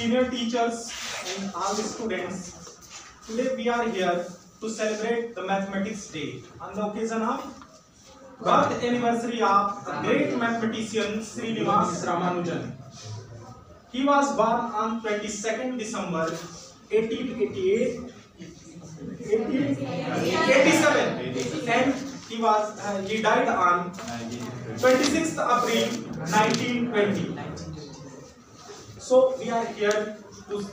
senior teachers and all the students, today we are here to celebrate the Mathematics Day on the occasion of birth anniversary of a great mathematician Srinivas Ramanujan. He was born on 22nd December 1887 and he died on 26th April 1920. So we are here to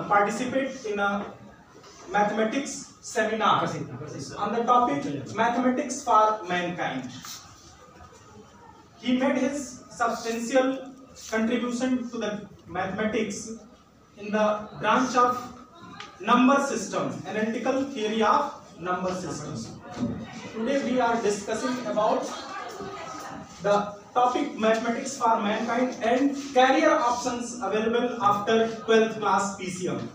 participate in a mathematics seminar on the topic Mathematics for Mankind. He made his substantial contribution to the mathematics in the branch of number system, analytical theory of number systems. Today we are discussing about the topic Mathematics for Mankind and career options available after 12th class PCM.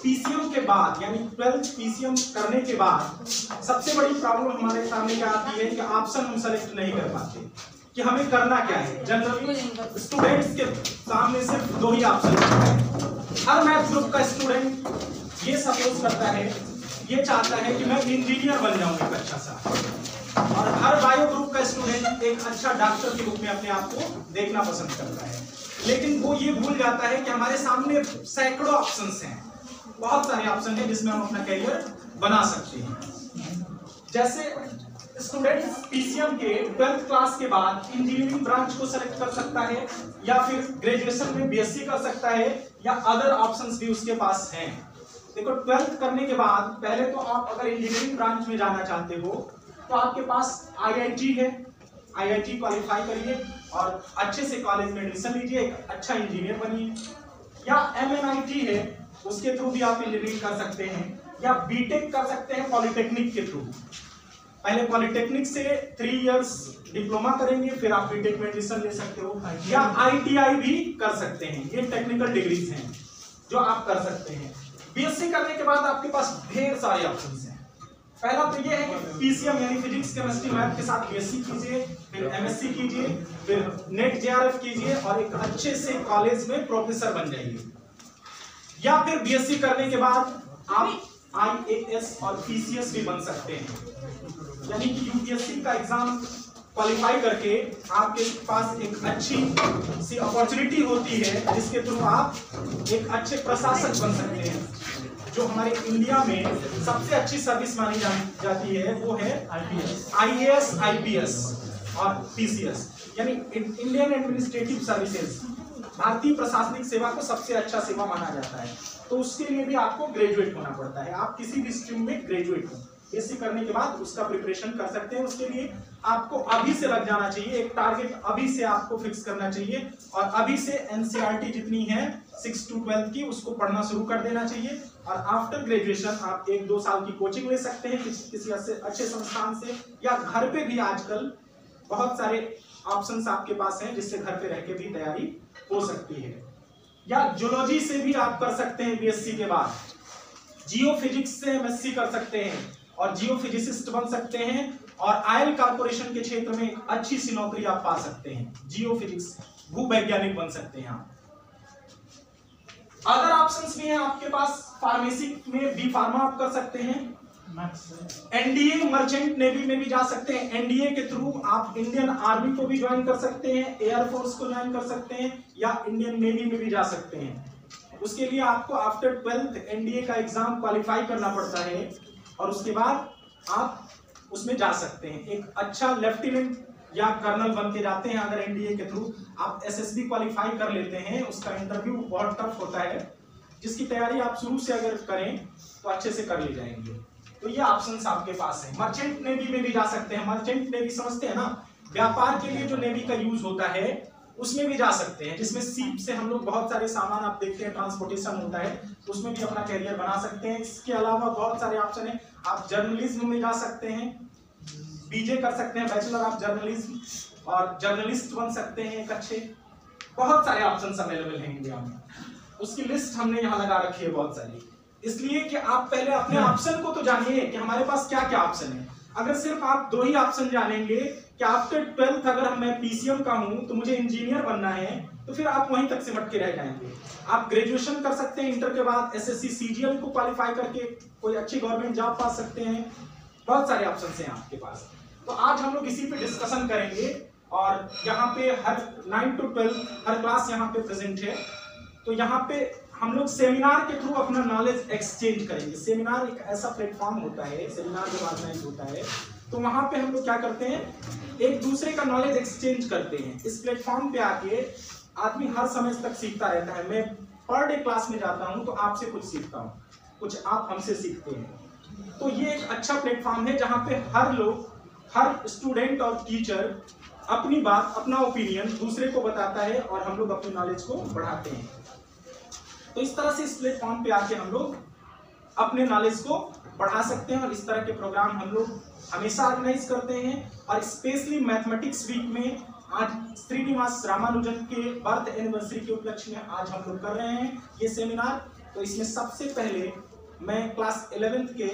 PCM के बाद यानी 12th PCM करने के बाद सबसे बड़ी problem हमारे सामने क्या आती है कि ऑप्शन हम सेलेक्ट नहीं कर पाते कि हमें करना क्या है। जनरली स्टूडेंट्स के सामने सिर्फ दो ही ऑप्शन होते हैं। हर मैथ ग्रुप का स्टूडेंट ये सपोज करता है, ये चाहता है कि मैं इंजीनियर बन जाऊं एक अच्छा सा, और हर बायो ग्रुप का स्टूडेंट एक अच्छा डॉक्टर के रूप में अपने आप को देखना पसंद करता है। लेकिन वो ये भूल जाता है कि हमारे सामने सैकड़ों ऑप्शंस हैं, बहुत सारे ऑप्शन हैं जिसमें हम अपना करियर बना सकते हैं। जैसे स्टूडेंट पीसीएम के 12th क्लास के बाद इंजीनियरिंग ब्रांच को सेलेक्ट कर सकता है, या फिर ग्रेजुएशन में बीएससी कर सकता है, या अदर ऑप्शंस भी उसके पास हैं। देखो 12th करने के बाद पहले तो आप अगर इंजीनियरिंग ब्रांच में जाना चाहते हो तो आपके पास आईआईटी है, आईआईटी क्वालिफाई करिए और अच्छे से कॉलेज में एडमिशन लीजिए, एक अच्छा इंजीनियर बनिए। या एमएनआईटी है, उसके थ्रू भी आप इंजीनियरिंग कर सकते हैं, या बीटेक कर सकते हैं पॉलिटेक्निक के थ्रू। पहले पॉलिटेक्निक से 3 इयर्स डिप्लोमा करेंगे, फिर आप बीटेक में एडमिशन ले सकते हो, या आईटीआई भी कर सकते हैं। ये टेक्निकल डिग्रीज हैं जो आप कर सकते हैं। बीएससी करने के बाद आपके पास ढेर सारे ऑप्शंस हैं। पहला तो ये है कि पीसीएम यानी फिजिक्स केमिस्ट्री मैथ के साथ बीएससी कीजिए, फिर एमएससी कीजिए, फिर नेट जेआरएफ कीजिए और एक अच्छे से कॉलेज में प्रोफेसर बन जाइए। या फिर बीएससी करने के बाद आप आईएएस और पीसीएस भी बन सकते हैं, यानी कि यूपीएससी का एग्जाम क्वालिफाई करके आपके पास एक अच्छी सी अपॉर्चुनिटी होती है जिसके थ्रू आप एक अच्छे प्रशासक बन सकते हैं। जो हमारे इंडिया में सबसे अच्छी सर्विस मानी जाती है वो है आईएएस, आईपीएस और पीसीएस, यानी इंडियन एडमिनिस्ट्रेटिव सर्विसेज। भारतीय प्रशासनिक सेवा को सबसे अच्छा सेवा माना जाता है। तो उसके लिए भी आपको ग्रेजुएट होना पड़ता है। आप किसी भी स्ट्रीम में ग्रेजुएट हो, बीएससी करने के बाद उसका प्रिपरेशन कर सकते हैं। उसके लिए आपको अभी से लग जाना चाहिए, एक टारगेट अभी से आपको फिक्स करना चाहिए और अभी से एनसीईआरटी जितनी है 6 to 12 की उसको पढ़ना शुरू कर देना चाहिए। और आफ्टर ग्रेजुएशन आप 1-2 साल की कोचिंग ले सकते हैं किसी अच्छे संस्थान से, या घर पे भी आजकल बहुत सारे ऑप्शंस आपके पास हैं जिससे घर पे रह के भी तैयारी हो सकती है। या जूलॉजी से भी आप कर सकते हैं बीएससी के बाद। जियो फिजिक्स से एमएससी कर सकते हैं और जियो फिजिसिस्ट बन सकते हैं, और आयल कॉर्पोरेशन के क्षेत्र में अच्छी सी नौकरी आप पा सकते हैं। जियो फिजिक्स भूवैज्ञानिक बन सकते हैं आप। अदर ऑप्शंस भी हैं आपके पास। फार्मेसी में बी फार्मा आप कर सकते हैं। एनडीए मर्चेंट नेवी में भी जा सकते हैं। एनडीए के थ्रू आप इंडियन आर्मी को भी ज्वाइन कर सकते हैं, एयरफोर्स को ज्वाइन कर सकते हैं, या इंडियन नेवी में भी जा सकते हैं। उसके लिए आपको आफ्टर 12th एनडीए का एग्जाम क्वालिफाई करना पड़ता है और उसके बाद आप उसमें जा सकते हैं। एक अच्छा लेफ्टिनेंट या कर्नल बन के जाते हैं अगर एनडीए के थ्रू। आप एसएसबी क्वालिफाई कर लेते हैं, उसका इंटरव्यू बहुत टफ होता है, जिसकी तैयारी आप शुरू से अगर करें तो अच्छे से कर ले जाएंगे। तो ये ऑप्शंस आपके पास है। मर्चेंट नेवी में भी जा सकते हैं। मर्चेंट नेवी समझते हैं ना, व्यापार के लिए जो नेवी का यूज होता है उसमें भी जा सकते हैं, जिसमें सीप से हम लोग बहुत सारे सामान आप देखते हैं ट्रांसपोर्टेशन होता है, उसमें भी अपना करियर बना सकते हैं। इसके अलावा बहुत सारे ऑप्शन है। आप जर्नलिज्म में जा सकते हैं, बीजे कर सकते हैं, बैचलर ऑफ जर्नलिज्म, और जर्नलिस्ट बन सकते हैं एक अच्छे। बहुत सारे ऑप्शंस अवेलेबल हैं इंडिया में, उसकी लिस्ट हमने यहाँ लगा रखी है बहुत सारी। इसलिए कि आप पहले अपने ऑप्शन को तो जानिए कि हमारे पास क्या क्या ऑप्शन है। अगर सिर्फ आप दो ही ऑप्शन जानेंगे कि आफ्टर 12th अगर मैं पीसीएम का हूं तो मुझे इंजीनियर बनना है, तो फिर आप वहीं तक सिमट के रह जाएंगे। आप ग्रेजुएशन कर सकते हैं, इंटर के बाद एसएससी सीजीएल को क्वालिफाई करके कोई अच्छी गवर्नमेंट जॉब पा सकते हैं, बहुत सारे ऑप्शन हैं आपके पास। तो आज हम लोग इसी पे डिस्कशन करेंगे और यहाँ पे हर 9 to 12 हर क्लास यहाँ पे प्रेजेंट है। तो यहाँ पे हम लोग सेमिनार के थ्रू अपना नॉलेज एक्सचेंज करेंगे। सेमिनार एक ऐसा प्लेटफॉर्म होता है, सेमिनार जब ऑर्गेनाइज होता है तो वहाँ पे हम लोग क्या करते हैं, एक दूसरे का नॉलेज एक्सचेंज करते हैं। इस प्लेटफॉर्म पे आके आदमी हर समय तक सीखता रहता है। मैं पर डे क्लास में जाता हूँ तो आपसे कुछ सीखता हूँ, कुछ आप हमसे सीखते हैं। तो ये एक अच्छा प्लेटफॉर्म है जहाँ पे हर लोग, हर स्टूडेंट और टीचर अपनी बात, अपना ओपिनियन दूसरे को बताता है और हम लोग अपनी नॉलेज को बढ़ाते हैं। तो इस तरह से इस प्लेटफॉर्म पे आके हम लोग अपने नॉलेज को बढ़ा सकते हैं और इस तरह के प्रोग्राम हम लोग हमेशा ऑर्गेनाइज करते हैं। और स्पेशली मैथमेटिक्स वीक में आज श्रीनिवास रामानुजन के बर्थ एनिवर्सरी के उपलक्ष्य में आज हम लोग कर रहे हैं ये सेमिनार। तो इसमें सबसे पहले मैं क्लास 11th के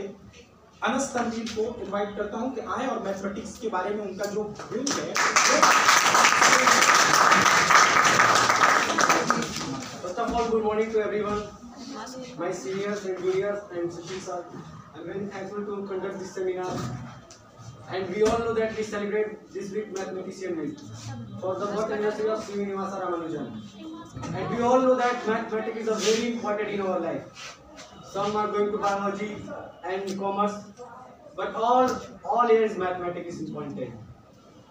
अनस तनवीर को इनवाइट करता हूं कि आए और मैथमेटिक्स के बारे में उनका जो व्यू है। First of all, good morning to everyone, my seniors and juniors and Sushil sir. I'm very thankful to conduct this seminar. And we all know that we celebrate this week Mathematician Week for the birth anniversary of Srinivasa Ramanujan. And we all know that mathematics is a very important in our life. Some are going to biology and commerce, but all areas mathematics is important.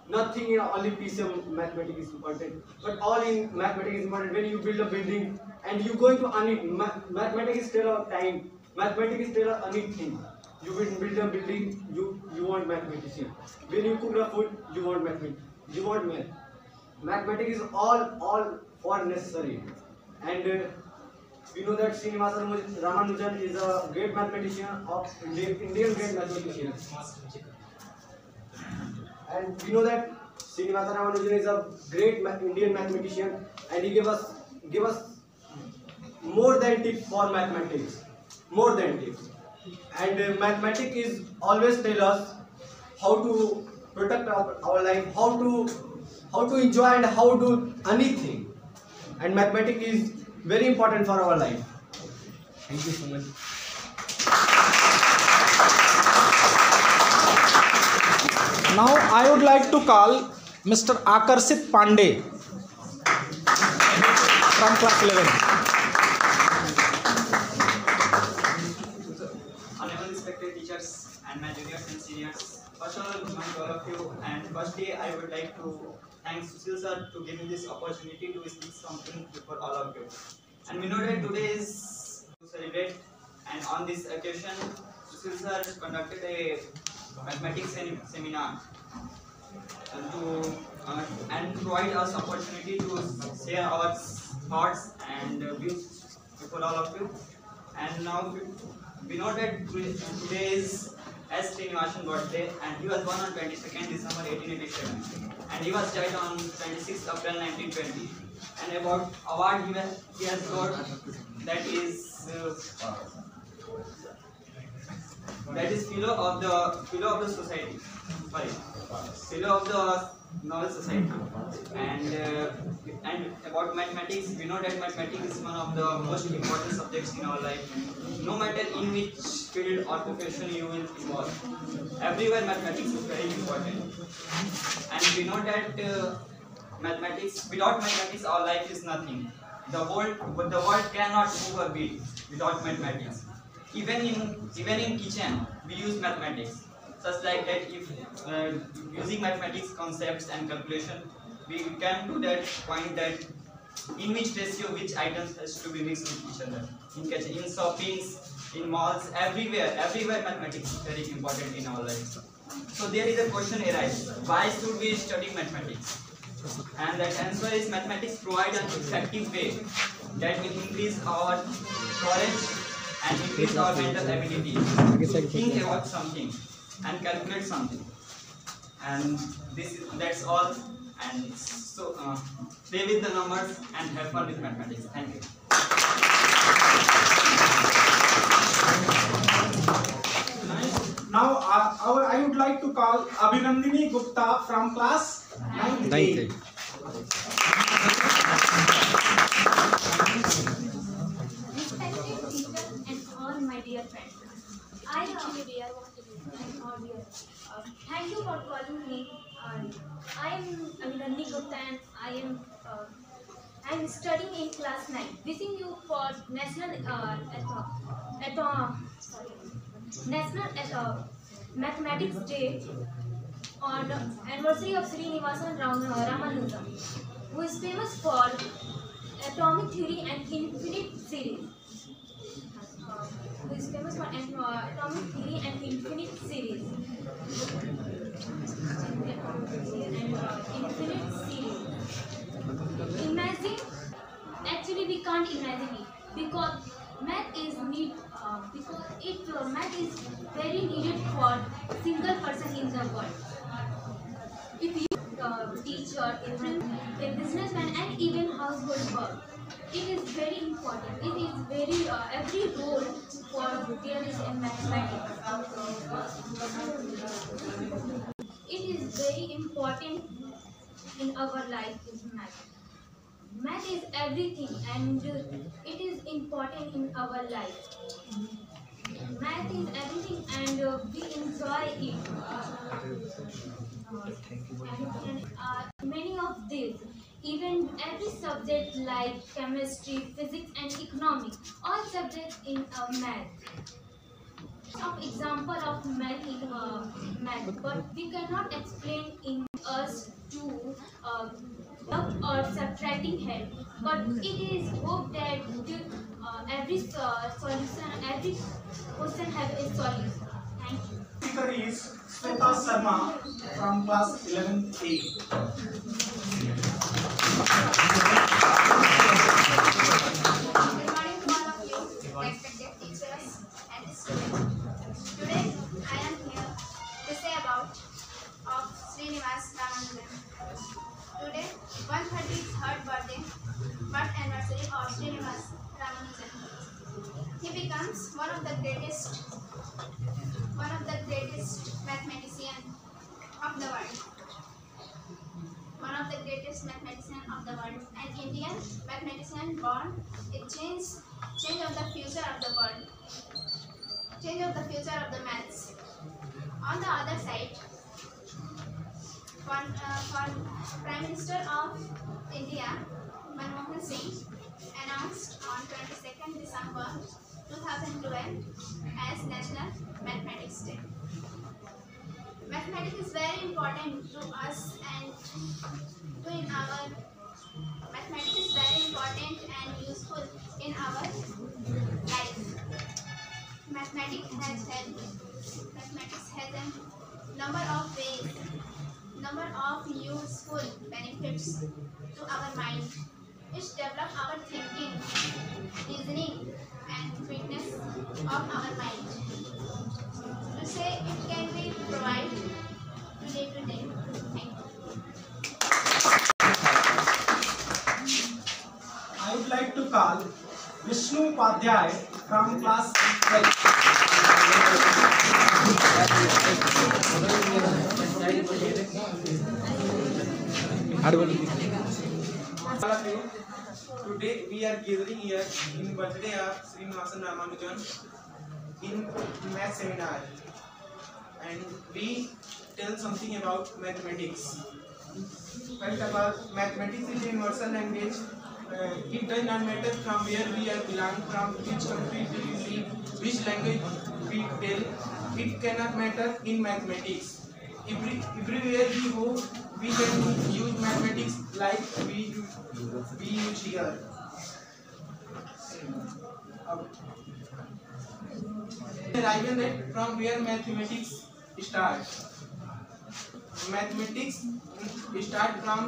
Nothing in only PCM mathematics is important, but all in mathematics is important. When you build a building and you going to earn it, mathematics tell of time, mathematics tell of anything. You will build a building, you want mathematician. When you cook the food, you want mathematics. You want math. Mathematics is all for necessary. And we know that Srinivasa Ramanujan is a great mathematician of Indian great mathematician. And we know that Srinivasa Ramanujan is a great Indian mathematician, and he gave us more than tips for mathematics, more than tips. And mathematics is always tell us how to protect our life, how to enjoy and how to do anything. And mathematics is very important for our life. Thank you so much. Now I would like to call Mr. Akarshit Pandey from class 11. Honorable respected teachers and my juniors and seniors, first of all, good morning to all of you. And firstly, I would like to thank Sushil sir to give me this opportunity to speak something before all of you. And we know that today is to celebrate, and on this occasion, Sushil sir conducted a mathematics seminar and provide us opportunity to share our thoughts and views before all of you. And now we know that today is S. Srinivasan birthday, and he was born on 22nd December 1887, and he was died on 26th April 1920. And about award he has got, that is fellow of the society, sorry, fellow of the Nobel Society. And about mathematics, we know that mathematics is one of the most important subjects in our life. No matter in which field or profession you will involve, everywhere mathematics is very important. And we know that without mathematics our life is nothing. The world cannot move a beat without mathematics. Even in kitchen we use mathematics. Such like that, if using mathematics concepts and calculation, we can do that point that in which ratio which items has to be mixed with each other. In kitchen, in shoppings, in malls, everywhere mathematics is very important in our lives. So there is a question arises: why should we study mathematics? And that answer is mathematics provide an effective way that will increase our knowledge and increase our mental ability to think about something and calculate something. And that's all. And so play with the numbers and have fun with mathematics. Thank you. Now I would like to call Abhinandini Gupta from class 9th A. Respected teachers and all my dear friends, I am thank you for calling me. I am Abhinandini Gupta and I am studying in class 9. Wishing you for National Mathematics Day on anniversary of Srinivasan Ramanujan, who is famous for atomic theory and infinite series. Imagine, actually we can't imagine it because math is very needed for single person in the world. If you teacher, a businessman and even household work, it is very important. It is very every role for there is in mathematics. It is very important in our life is math. Math is everything and it is important in our life. Math is everything and we enjoy it. Many of these, even every subject like chemistry, physics and economics, all subjects in math. Some example of math in math, but we cannot explain in us to or subtracting help. But it is hope that every solution, every question have a solution. Thank you. Speaker is Sweta Sharma from class 11th A. Good morning to all of you, respected teachers and students. Today I am here to say about of Srinivas Ramanujan. Today, 133rd birth anniversary of Srinivas Ramanujan. He becomes one of the greatest mathematician of the world. An Indian mathematician born, it change of the future of the world, change of the future of the maths. On the other side, for Prime Minister of India, Manmohan Singh, announced on 22nd December 2012 as National Mathematics Day. Mathematics is very important to us and mathematics is very important and useful in our life. Mathematics has a number of ways, number of useful benefits to our mind, which develop our thinking, reasoning and fitness of our mind. To say it can be provided to day. Thank you. I would like to call Vishnu Upadhyay from class 12th. All of you, today we are gathering here in birthday of Srinivasan Ramanujan in math seminar, and we tell something about mathematics. First of all, mathematics is a universal language. It does not matter from where we are belong, from which country we live, which language we tell. It cannot matter in mathematics. Everywhere we go, we can use mathematics like we use here. Arrival at from where mathematics starts. Mathematics start from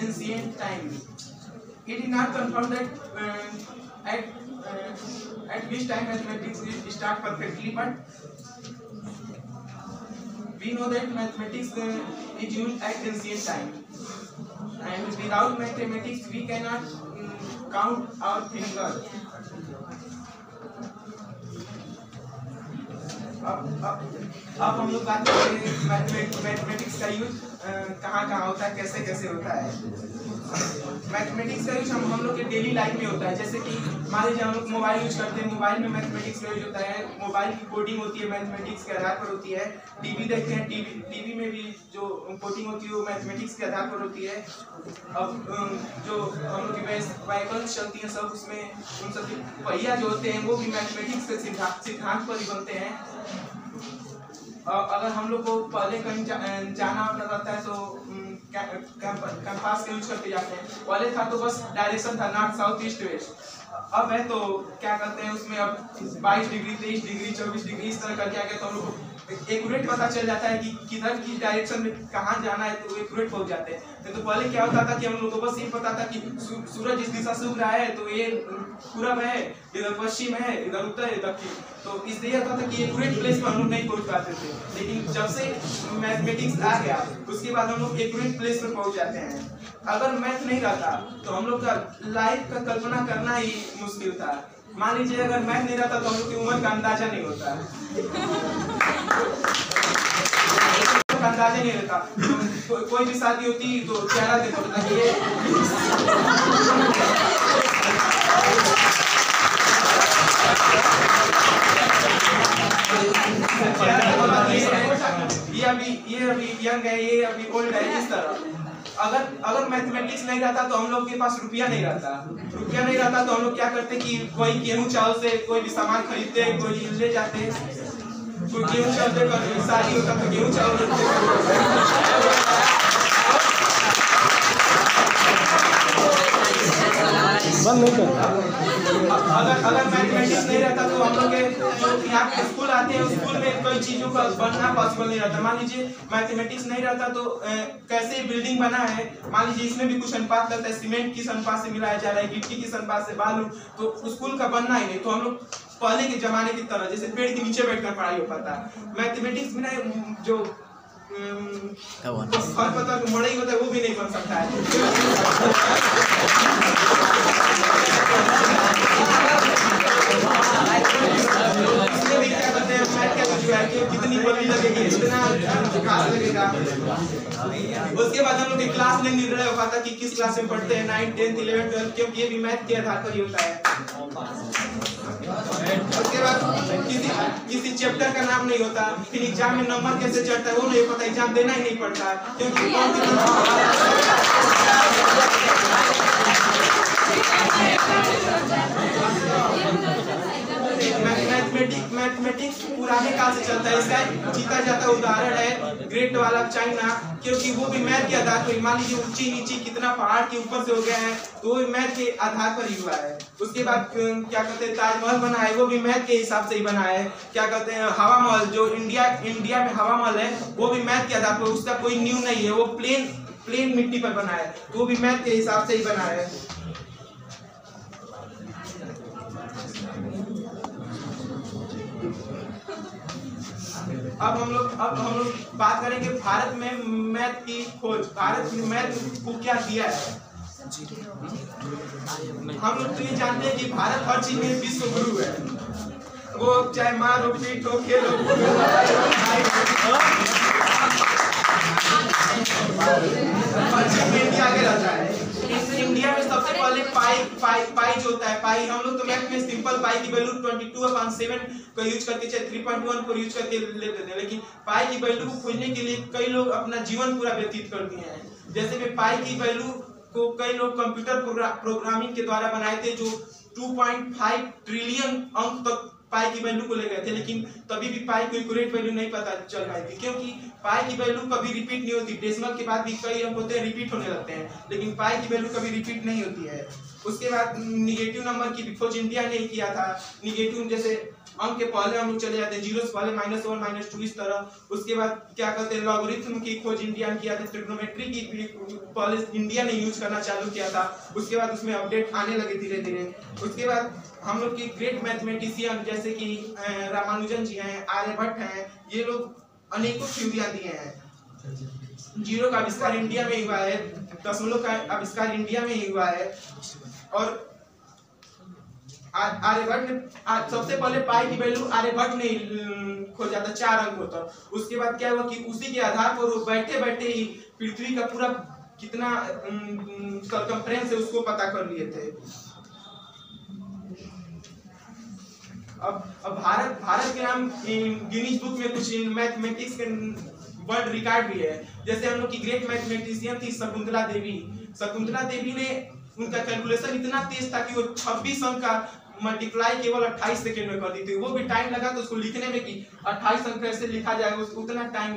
ancient times. It is not confirmed that at which time mathematics start perfectly, but we know that mathematics is used at ancient time, and without mathematics we cannot count our fingers. अब हम लोग बात करेंगे mathematics का use कहाँ होता है, कैसे कैसे होता है। मैथमेटिक्स का यूज हम लोग के डेली लाइफ में होता है। जैसे कि मान लीजिए हम लोग मोबाइल यूज करते हैं, मोबाइल में मैथमेटिक्स का यूज होता है। मोबाइल की कोडिंग होती है मैथमेटिक्स के आधार पर होती है। टीवी देखते हैं, टीवी में भी जो कोडिंग होती है वो मैथमेटिक्स के आधार पर होती है। अब जो हम लोग की व्हीकल्स चलती हैं सब, उसमें उन सब पहिया जो होते हैं वो भी मैथमेटिक्स के सिद्धांत पर ही बनते हैं। अगर हम लोग को पहले कहीं जाना रहता है तो कंपास का यूज करके जाते हैं। पहले था तो बस डायरेक्शन था, नॉर्थ साउथ ईस्ट वेस्ट। अब है तो क्या करते हैं उसमें, अब 22 डिग्री 23 डिग्री 24 डिग्री इस तरह करके आ गया, तो हम लोग को एक्यूरेट पता चल जाता है कि किधर की डायरेक्शन में कहाँ जाना है, तो एक्यूरेट पहुंच जाते हैं। तो पहले क्या होता था कि हम लोग को बस ये पता था कि सूरज इस दिशा से उग रहा है तो ये पूरब है, इधर पश्चिम है, इधर उत्तर है, दक्षिण। तो इसलिए होता था कि एक्यूरेट प्लेस पर हम लोग नहीं पहुंच पाते थे। लेकिन जब से मैथमेटिक्स आ गया उसके बाद हम लोग एक्यूरेट प्लेस पर पहुंच जाते हैं। अगर मैथ नहीं रहता तो हम लोग का लाइफ का कल्पना करना ही मुश्किल था। मान लीजिए अगर मैथ नहीं रहता तो हम लोग की उम्र का अंदाजा नहीं होता, अंदाजा नहीं रहता। कोई भी शादी होती तो चेहरा देखो ये अभी यंग है, ये अभी ओल्ड है, इस तरह। अगर मैथमेटिक्स नहीं रहता तो हम लोग के पास रुपया नहीं रहता। रुपया नहीं रहता तो हम लोग क्या करते कि कोई गेहूं चावल से कोई भी सामान खरीदते, कोई ले जाते, कोई गेहूं चावल का शादी होता तो गेहूं चावल बंद नहीं कर। अगर मैथमेटिक्स नहीं रहता तो हम लोग के जो यहाँ स्कूल आते हैं स्कूल में कई चीजों का बनना पॉसिबल नहीं रहता। मान लीजिए मैथमेटिक्स नहीं रहता तो कैसे बिल्डिंग बना है, मान लीजिए इसमें भी कुछ अनुपात लगता है, सीमेंट किस अनुपात से मिलाया जा रहा है, गिट्टी किस अनुपात से बालू, तो स्कूल का बनना ही नहीं। तो हम लोग पहले के जमाने की तरह जैसे पेड़ के नीचे बैठकर पढ़ाई हो पाता। मैथमेटिक्स बिना जो फल पता मड़ई होता है वो भी नहीं बन सकता है। कितनी बड़ी लगेगी, इतना खास लगेगा। उसके बाद हम लोग की क्लास में निर्णय हो पाता कि किस क्लास में पढ़ते हैं, 9, 10, 11, 12, क्योंकि ये भी मैथ के आधार पर ही होता है। उसके बाद किसी चैप्टर का नाम नहीं होता, फिर एग्जाम में नंबर कैसे चढ़ता है वो नहीं पता, एग्जाम देना ही नहीं पड़ता क्योंकि मैथमेटिक्स पुराने काल से चलता है। इसका जीता जाता उदाहरण है ग्रेट वाला चाइना, क्योंकि वो भी मैथ के आधार पर, मान लीजिए ऊंची नीची कितना पहाड़ के ऊपर से हो गया है तो वो मैथ के आधार पर ही हुआ है। उसके बाद क्या कहते हैं ताजमहल बना है वो भी मैथ के हिसाब से ही बना है। क्या कहते हैं हवा महल, जो इंडिया में हवा महल है वो भी मैथ के आधार पर, उसका कोई न्यू नहीं है, वो प्लेन मिट्टी पर बना है तो वो भी मैथ के हिसाब से ही बना है। अब हम लोग बात करेंगे भारत में मैथ की खोज। भारत में मैथ को क्या दिया है। हम लोग तो ये जानते हैं कि भारत हर चीज में विश्व गुरु है। वो चाहे मारो पीटो खेलो हर चीज में इंडिया आगे रहता है। इंडिया में सबसे पहले पाई जो होता है, पाई हम लोग तो मैथ में सिंपल पाई की वैल्यू 22/7 को यूज करके 3.1 को यूज करके लेते थे, लेकिन पाई की वैल्यू को खोजने के लिए कई लोग अपना जीवन पूरा व्यतीत कर दिए हैं। जैसे में पाई की वैल्यू को कई लोग कंप्यूटर प्रोग्रामिंग के द्वारा बनाए थे, जो 2.5 ट्रिलियन अंक तक पाई की वैल्यू को ले गए थे, लेकिन तभी भी पाई को एक्यूरेट वैल्यू नहीं पता चल पाई थी, क्योंकि पाई की वैल्यू कभी रिपीट नहीं होती। डेसिमल के बाद भी कई अंक होते हैं रिपीट होने लगते हैं, लेकिन पाई की वैल्यू कभी रिपीट नहीं होती है। उसके बाद निगेटिव नंबर की खोज इंडिया ने किया था। निगेटिव जैसे अंक के पहले हम लोग चले जाते हैं, जीरो से पहले -1 -2 इस तरह। उसके बाद क्या कहते हैं लॉगरिथम की खोज इंडिया ने किया था। ट्रिग्नोमेट्री की पहले इंडिया ने यूज करना चालू किया था, उसके बाद उसमें अपडेट आने लगे धीरे धीरे। उसके बाद हम लोग की ग्रेट मैथमेटिशियन जैसे कि रामानुजन जी हैं, आर्यभट्ट हैं, ये लोग अनेकों थ्योरियां दिए हैं। जीरो का आविष्कार इंडिया में ही हुआ है, दशमलव का आविष्कार इंडिया में ही हुआ है, और आर्यभट्ट ने सबसे पहले पाई की वैल्यू आर्यभट्ट ने खोजा था, 4 अंक होता। उसके बाद क्या हुआ कि उसी के आधार पर वो बैठे बैठे ही पृथ्वी का पूरा कितना सरकमफ्रेंस है उसको पता कर लिए थे। अब भारत के नाम गिनीज बुक में कुछ मैथमेटिक्स के वर्ल्ड रिकॉर्ड भी है। जैसे हम लोग की ग्रेट मैथमेटिशियन थी शकुंतला देवी ने उनका कैलकुलेशन इतना तेज था कि वो 26 अंक का मल्टीप्लाई केवल 28 सेकंड में कर दी थी। वो भी टाइम लगा तो उसको लिखने में कि 28 अंक कैसे लिखा जाएगा, उतना टाइम,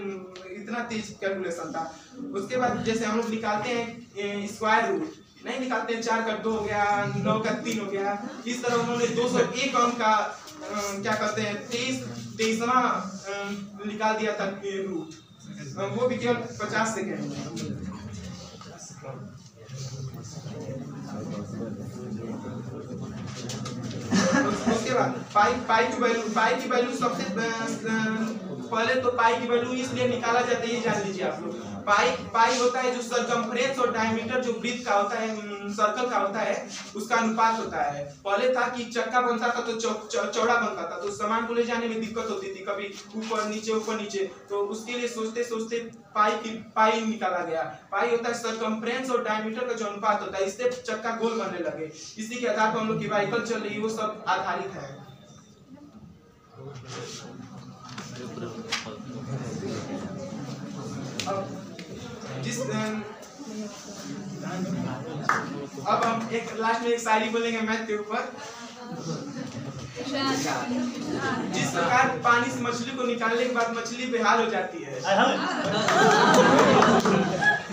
इतना तेज कैलकुलेशन था। उसके बाद जैसे हम लोग निकालते हैं स्क्वायर रूट, नहीं निकालते हैं 4 का 2 हो गया, 9 का 3 हो गया, इस तरह उन्होंने 201 अंक का क्या कहते हैं 23वां निकाल दिया था रूट, वो भी केवल 50 सेकेंड। उसके बाद पाई की वैल्यू सबसे पहले तो पाई की वैल्यू इसलिए निकाला जाता है, ये जान लीजिए आप लोग। पाई होता है जो सरकमफ्रेंस और डायमीटर जो वृत्त का होता है, सर्कल का होता है, उसका अनुपात होता है। पहले था कि चक्का बनता था तो चौड़ा बनता था, तो सामान को ले जाने में दिक्कत होती थी, कभी ऊपर नीचे, तो उसके लिए सोचते सोचते पाई निकाला गया। पाई होता है सरकमफ्रेंस और डायमीटर का जो अनुपात होता है, इससे चक्का गोल बनने लगे। इसी के आधार पर हम लोग की व्हीकल चल रही है, वो सब आधारित है। अब हम एक लास्ट में एक शायरी बोलेंगे मैथ के ऊपर। जिस प्रकार पानी से मछली को निकालने के बाद मछली बेहाल हो जाती है,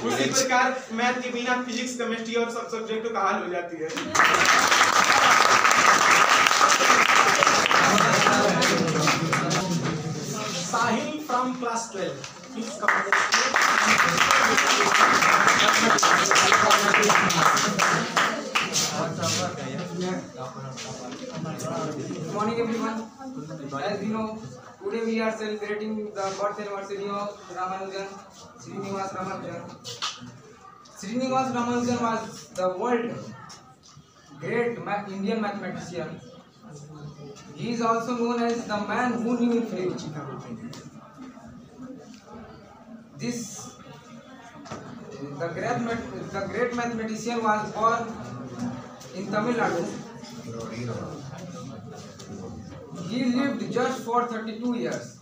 उसी प्रकार मैथ के बिना फिजिक्स, केमिस्ट्री और सब सब्जेक्टों का हाल हो जाती है। Sahil from class 12, please come. Good morning everyone. As you know, today we are celebrating the birth anniversary of Ramanujan, Srinivas Ramanujan. Srinivas Ramanujan was the world great Indian mathematician. He is also known as the man who knew infinity. The great mathematician was born in Tamil Nadu. He lived just for 32 years,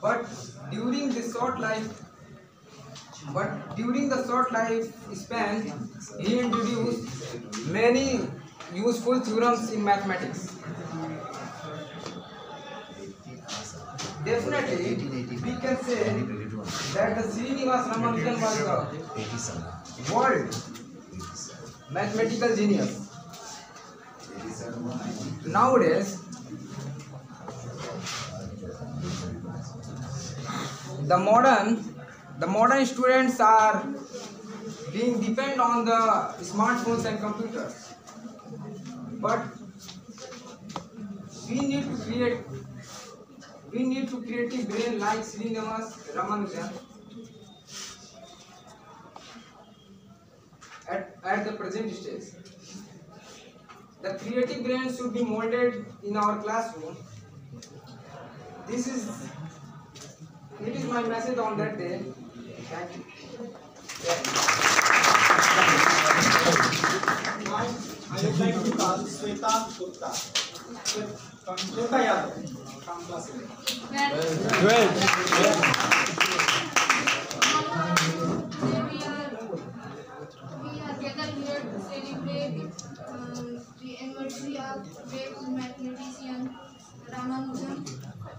but during the short life span, he introduced many useful theorems in mathematics. Definitely, we can say that the Srinivas Ramanujan was the world mathematical genius. Nowadays, the modern students are being dependent on the smartphones and computers, but we need to create a brain like Srinivas Ramanujan at the present stage. The creative brain should be molded in our classroom. It is my message on that day. Thank you. Now, I would like to call Sweta Gupta. Sweta Yadav from class We are gathered here to celebrate the anniversary of great mathematician Ramanujan.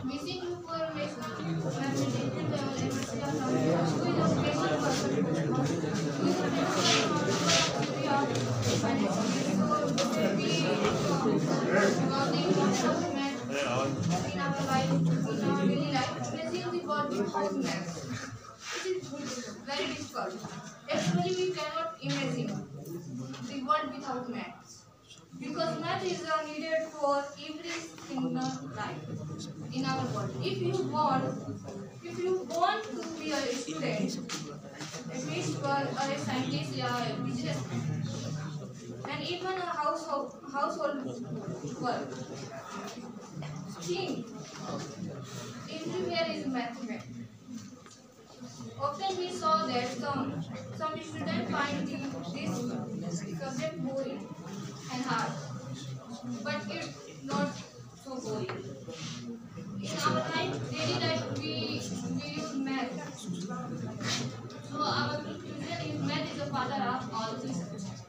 Wishing you for national mathematical anniversary of Ramanujan, who is a special person. Who is a history of about the importance of math in our life, in our daily life. Praising the God without math. It is very difficult. Actually, we cannot imagine the world without math, because math is needed for every single life in our world. If you want to be a student, at least for a scientist or a businessman, and even a household work. Think, everywhere is mathematics. Often we saw that some students find this subject boring and hard, but it's not so boring. In our daily life, we use math. So our conclusion is math is the father of all things.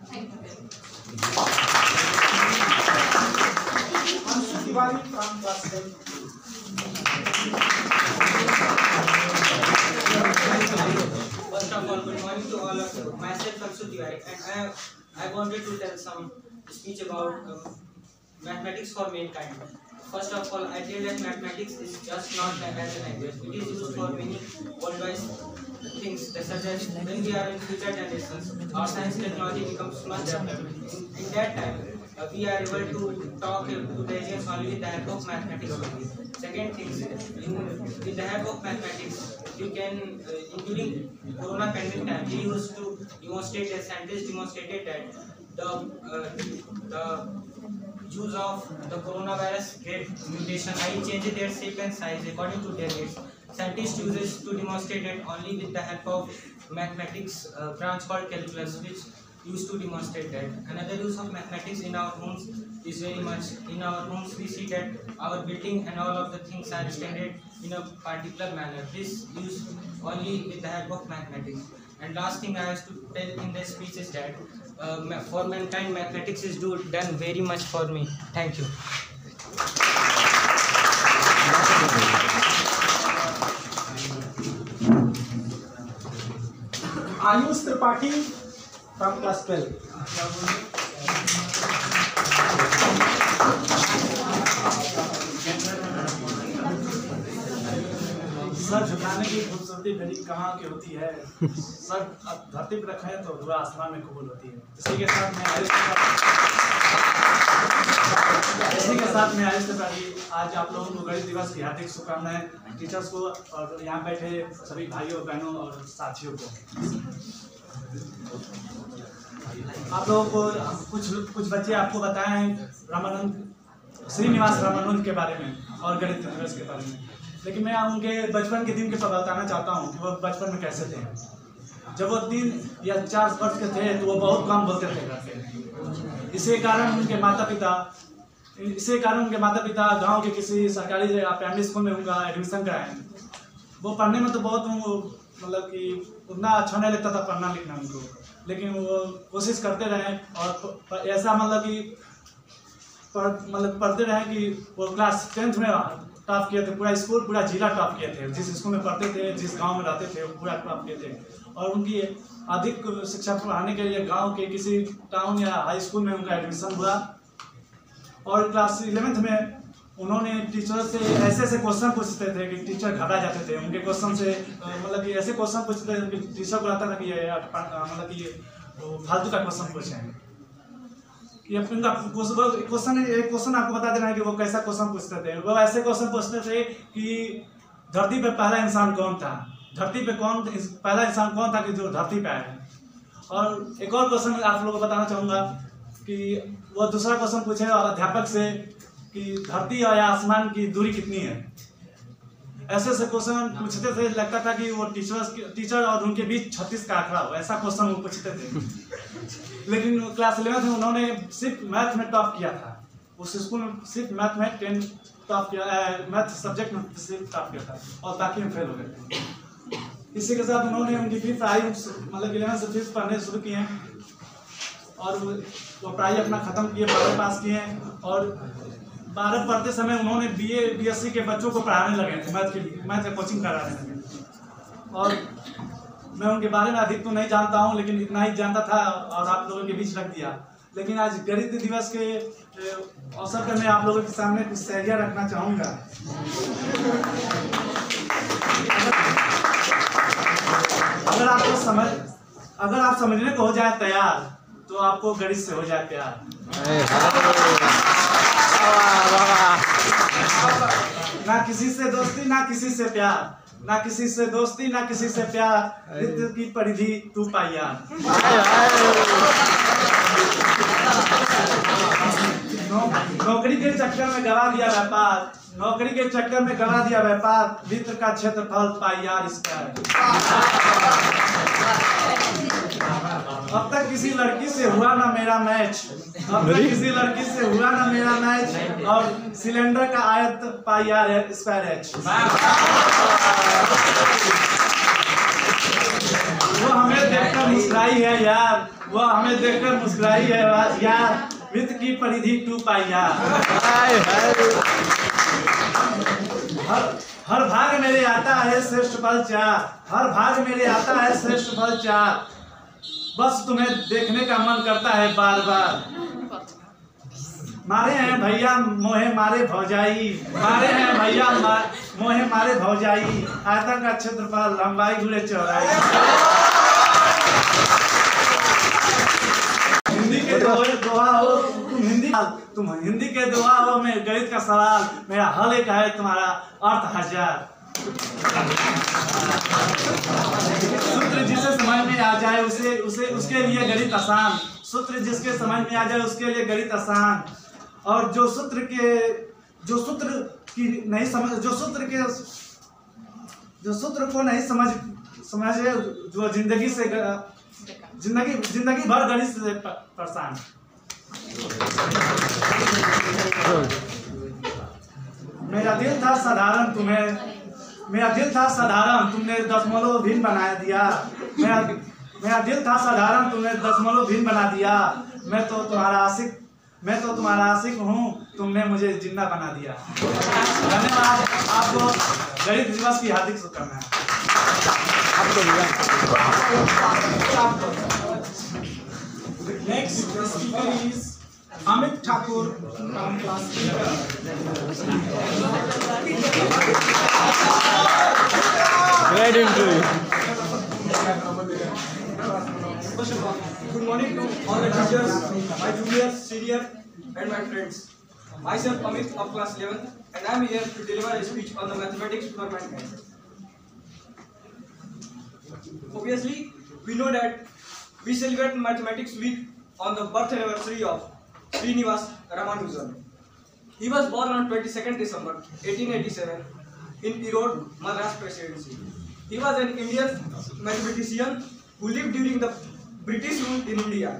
Thank you very much. Anshu Tiwari from class 10. First of all, good morning to all of you. Myself, Anshu Tiwari, and I wanted to tell some speech about mathematics for mankind. First of all, I tell that mathematics is just not as a language. It is used for many worldwide things, such as when we are in future generations, our science technology becomes much developed. In that time, we are able to talk to the aliens only with the help of mathematics only. Second thing, with the help of mathematics, you can, during Corona pandemic time, we used to demonstrate, as scientists demonstrated that the use of the coronavirus get mutation, changes their shape and size according to their needs. Scientists uses to demonstrate that only with the help of mathematics branch called calculus, which used to demonstrate that. Another use of mathematics in our homes is very much. In our homes, we see that our building and all of the things are standard in a particular manner. This used only with the help of mathematics. And last thing I have to tell in this speech is that for mankind, mathematics is done very much for me. Thank you. Ayush Tripathi from class 12. Sir झुकाने की खूबसूरती मेरी कहाँ की होती है। Sir अब धरती पर रखा है तो धुआं आसमान में कबूल होती है। इसी के साथ मैं आयुष त्रिपाठी आज आप लोगों को गणित दिवस की हार्दिक शुभकामनाएं, टीचर्स को और यहाँ बैठे सभी भाइयों बहनों और साथियों को। आप लोगों को कुछ बच्चे आपको बताए हैं श्रीनिवास रामानुजन के बारे में और गणित दिवस के बारे में, लेकिन मैं उनके बचपन के दिन के बताना चाहता हूँ कि वो बचपन में कैसे थे। जब वो 3 या 4 वर्ष के थे तो वो बहुत कम बोलते थे घर पे। इसी कारण उनके माता पिता गांव के किसी सरकारी प्राइमरी स्कूल में उनका एडमिशन कराए। वो पढ़ने में तो बहुत मतलब कि उतना अच्छा नहीं लगता था पढ़ना लिखना उनको, लेकिन वो कोशिश करते रहे और ऐसा मतलब कि पढ़ते रहे कि वो क्लास 10th में टॉप किए थे। पूरा स्कूल पूरा जिला टॉप किए थे। जिस स्कूल में पढ़ते थे, जिस गांव में रहते थे, वो पूरा टॉप किए थे। और उनकी अधिक शिक्षा पढ़ाने के लिए गांव के किसी टाउन या हाई स्कूल में उनका एडमिशन हुआ। और क्लास 11th में उन्होंने टीचर से ऐसे क्वेश्चन पूछते थे कि टीचर घबरा जाते थे। उनके क्वेश्चन से मतलब कि ऐसे क्वेश्चन पूछते थे कि टीचर को लगता था कि ये मतलब कि फालतू का क्वेश्चन पूछेंगे। ये उनका क्वेश्चन आपको बता देना है कि वो कैसा क्वेश्चन पूछते थे। वो ऐसे क्वेश्चन पूछते थे कि धरती पे पहला इंसान कौन था, धरती पे पहला इंसान कौन था कि जो धरती पे आया। और एक और क्वेश्चन आप लोगों को बताना चाहूँगा कि वो दूसरा क्वेश्चन पूछे और अध्यापक से कि धरती और आसमान की दूरी कितनी है। ऐसे क्वेश्चन पूछते थे, लगता था कि वो टीचर और उनके बीच 36 का आंकड़ा हो, ऐसा क्वेश्चन वो पूछते थे। लेकिन क्लास 11th में उन्होंने सिर्फ मैथ में टॉप किया था। उस स्कूल में सिर्फ मैथ में 10 टॉप किया, मैथ सब्जेक्ट में सिर्फ टॉप किया था और बाकी में फेल हो गए थे। इसी के साथ उन्होंने उनकी फिर पढ़ाई मतलब 11th से 5th पढ़ने शुरू किए और वो पढ़ाई अपना ख़त्म किए, 12 पास किए। और 12 पढ़ते समय उन्होंने BA BSc के बच्चों को पढ़ाने लगे थे, मैथ का कोचिंग कराने लगे। और मैं उनके बारे में अधिक तो नहीं जानता हूं, लेकिन इतना ही जानता था और आप लोगों के बीच रख दिया। लेकिन आज गणित दिवस के अवसर पर मैं आप लोगों के सामने कुछ शायरियाँ रखना चाहूँगा। अगर आप समझने को हो जाए तैयार तो आपको गणित से हो जाए प्यार। ना किसी से दोस्ती ना किसी से प्यार, ना किसी से दोस्ती ना किसी से प्यार, रित की परिधि तू पाइया। नौकरी के चक्कर में गवा दिया व्यापार, नौकरी के चक्कर में गवा दिया व्यापार, वित्त का क्षेत्रफल पाईयार स्क्वायर। अब तक किसी लड़की से हुआ ना मेरा मैच, अब तक किसी लड़की से हुआ ना मेरा मैच, और सिलेंडर का आयत पाईयार स्क्वायर एच। वो हमें देखकर मुस्कुराई है यार, वो हमें देखकर मुस्कुराई है यार, वित्त की परिधि 2 पाईयार। हर भाग मेरे आता है श्रेष्ठ फल 4, हर भाग मेरे आता है श्रेष्ठ फल 4, बस तुम्हें देखने का मन करता है बार बार। मारे हैं भैया मोहे मारे भौजाई, मारे हैं भैया मोहे मारे भौजाई, आयतन का क्षेत्रफल लंबाई गुणे चौड़ाई। हिंदी के दोहा हो तुम हिंदी के दोहा हो, मैं गणित का सवाल, मेरा हल एक है, तुम्हारा अर्थ 1000। सूत्र जिसे समझ में आ जाए उसके लिए गणित आसान, सूत्र जिसके समझ में आ जाए उसके लिए गणित आसान, और जो सूत्र को नहीं समझे जो जिंदगी भर गणित से परेशान। मेरा दिल था साधारण तुमने दशमलव भिन्न बना दिया, मेरा दिल था साधारण तुमने दशमलव भिन्न बना दिया, मैं तो तुम्हारा आशिक हूँ, तुमने मुझे जिंदा बना दिया। धन्यवाद, आपको गणित दिवस की हार्दिक शुभकामनाएं। Next speaker is Amit Thakur from class 8. First of all, good morning to all the teachers, my juniors, seniors, and my friends. Myself Amit of class 11, and I am here to deliver a speech on the mathematics for mankind. Obviously, we know that we celebrate Mathematics Week on the birth anniversary of Srinivas Ramanujan. He was born on 22nd December 1887 in Erode, Madras Presidency. He was an Indian mathematician who lived during the British rule in India.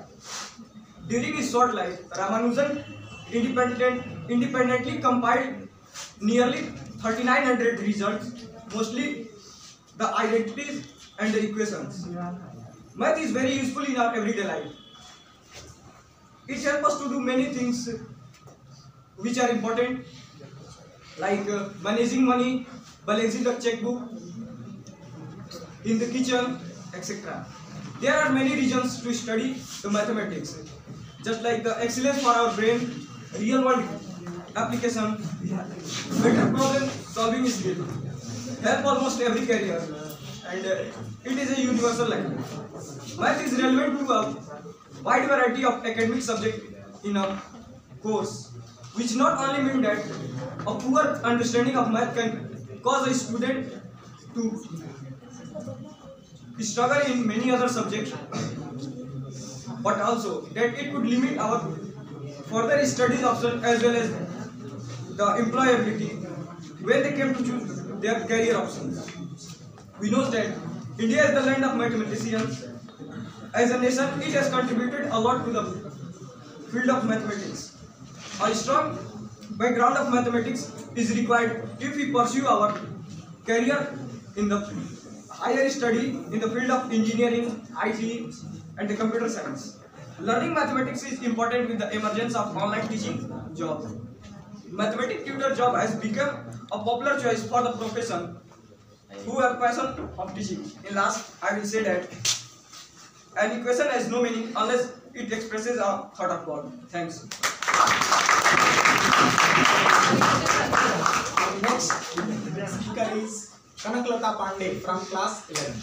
During his short life, Ramanujan independently compiled nearly 3,900 results, mostly the identities and the equations. Math is very useful in our everyday life. It helps us to do many things which are important, like managing money, balancing the checkbook, in the kitchen, etc. There are many reasons to study the mathematics, just like the excellence for our brain, real world application, better problem solving skill, help almost every career, and it is a universal language. Math is relevant to a wide variety of academic subjects in a course, which not only mean that a poor understanding of math can cause a student to struggle in many other subjects, but also that it could limit our further studies options as well as the employability when they came to choose their career options. We know that India is the land of mathematicians. As a nation, it has contributed a lot to the field of mathematics. A strong background of mathematics is required if we pursue our career in the higher study in the field of engineering, IT, and the computer science. Learning mathematics is important with the emergence of online teaching jobs. Mathematics tutor job has become a popular choice for the profession who have passion of teaching. In last, I will say that an equation has no meaning unless it expresses a thought of God. Thanks. Next speaker is Kanaklata Pandey from class 11.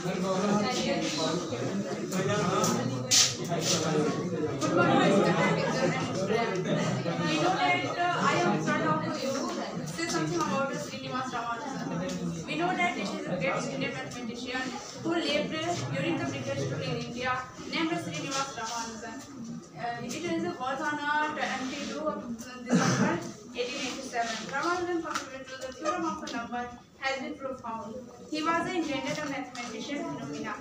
Good morning, I know that I am in front of you to say something about Srinivas Ramanujan. We know that it is a great India named Srinivas Ramanujan. It is birth on 22 of December 1887. Ramanujan contributed to the theorem of a number has been profound. He was an inventor of mathematician phenomena.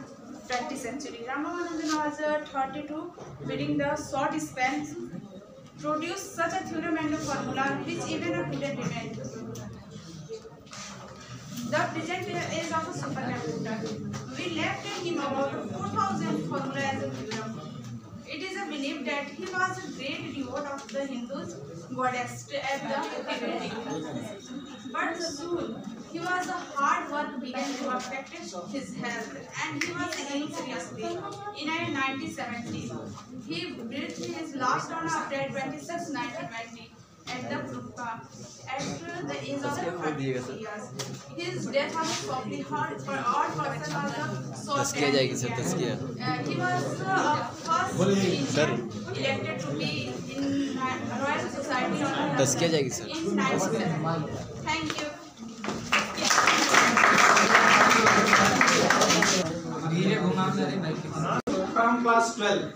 20th century. Ramanujan was 32, within the short span, produced such a theorem and a formula which even a today remain. The present is of a supercomputer. We left him about 4,000 formula as a theorem. It is a belief that he was a great devote of the Hindus goddess at the beginning. But soon he was a hard work began to affect his health, and he was ill seriously. In 1970, he breathed his last on April 26, 1920. At the Krupka, at the age of 30 years. His death was probably hard for all person was he was first Indian elected to be in Royal Society on in 1997. Thank you. From class 12.